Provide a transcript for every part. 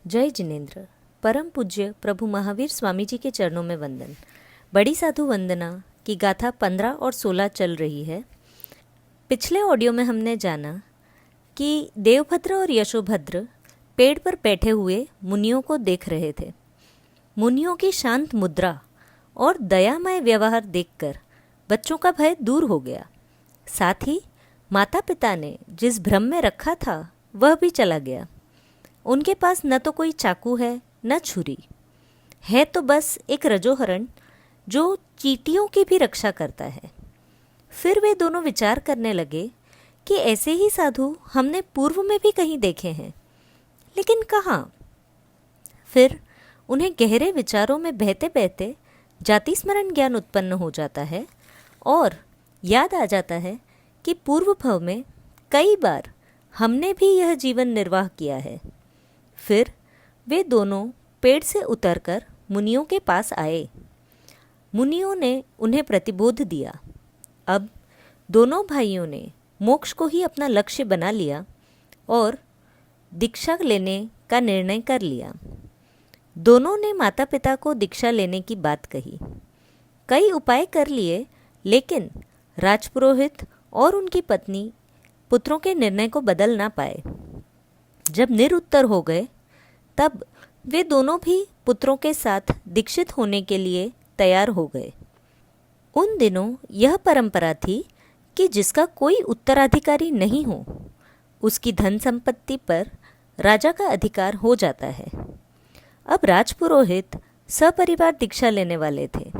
जय जिनेन्द्र। परम पूज्य प्रभु महावीर स्वामी जी के चरणों में वंदन। बड़ी साधु वंदना की गाथा 15 और 16 चल रही है। पिछले ऑडियो में हमने जाना कि देवभद्र और यशोभद्र पेड़ पर बैठे हुए मुनियों को देख रहे थे। मुनियों की शांत मुद्रा और दयामय व्यवहार देखकर बच्चों का भय दूर हो गया। साथ ही माता पिता ने जिस भ्रम में रखा था वह भी चला गया। उनके पास न तो कोई चाकू है न छुरी है, तो बस एक रजोहरण जो चींटियों की भी रक्षा करता है। फिर वे दोनों विचार करने लगे कि ऐसे ही साधु हमने पूर्व में भी कहीं देखे हैं, लेकिन कहाँ। फिर उन्हें गहरे विचारों में बहते बहते जाति स्मरण ज्ञान उत्पन्न हो जाता है और याद आ जाता है कि पूर्व भव में कई बार हमने भी यह जीवन निर्वाह किया है। फिर वे दोनों पेड़ से उतरकर मुनियों के पास आए। मुनियों ने उन्हें प्रतिबोध दिया। अब दोनों भाइयों ने मोक्ष को ही अपना लक्ष्य बना लिया और दीक्षा लेने का निर्णय कर लिया। दोनों ने माता पिता को दीक्षा लेने की बात कही। कई उपाय कर लिए, लेकिन राजपुरोहित और उनकी पत्नी पुत्रों के निर्णय को बदल ना पाए। जब निरुत्तर हो गए तब वे दोनों भी पुत्रों के साथ दीक्षित होने के लिए तैयार हो गए। उन दिनों यह परंपरा थी कि जिसका कोई उत्तराधिकारी नहीं हो उसकी धन संपत्ति पर राजा का अधिकार हो जाता है। अब राजपुरोहित सपरिवार दीक्षा लेने वाले थे,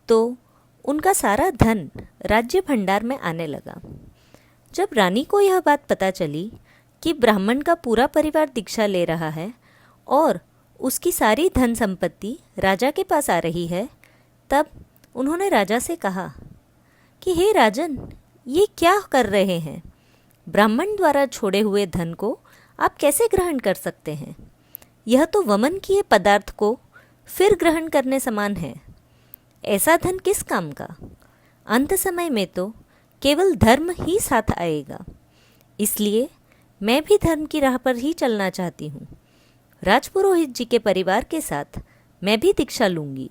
तो उनका सारा धन राज्य भंडार में आने लगा। जब रानी को यह बात पता चली कि ब्राह्मण का पूरा परिवार दीक्षा ले रहा है और उसकी सारी धन संपत्ति राजा के पास आ रही है, तब उन्होंने राजा से कहा कि हे राजन, ये क्या कर रहे हैं? ब्राह्मण द्वारा छोड़े हुए धन को आप कैसे ग्रहण कर सकते हैं? यह तो वमन किए पदार्थ को फिर ग्रहण करने समान है। ऐसा धन किस काम का? अंत समय में तो केवल धर्म ही साथ आएगा। इसलिए मैं भी धर्म की राह पर ही चलना चाहती हूँ। राजपुरोहित जी के परिवार के साथ मैं भी दीक्षा लूँगी।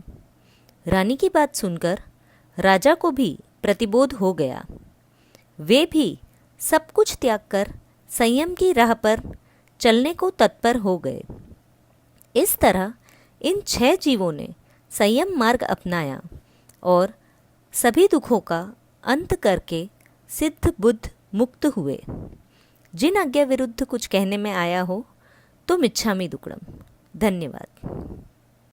रानी की बात सुनकर राजा को भी प्रतिबोध हो गया। वे भी सब कुछ त्याग कर संयम की राह पर चलने को तत्पर हो गए। इस तरह इन 6 जीवों ने संयम मार्ग अपनाया और सभी दुखों का अंत करके सिद्ध बुद्ध मुक्त हुए। जिन आज्ञा विरुद्ध कुछ कहने में आया हो तो मिच्छामि दुक्कडम। धन्यवाद।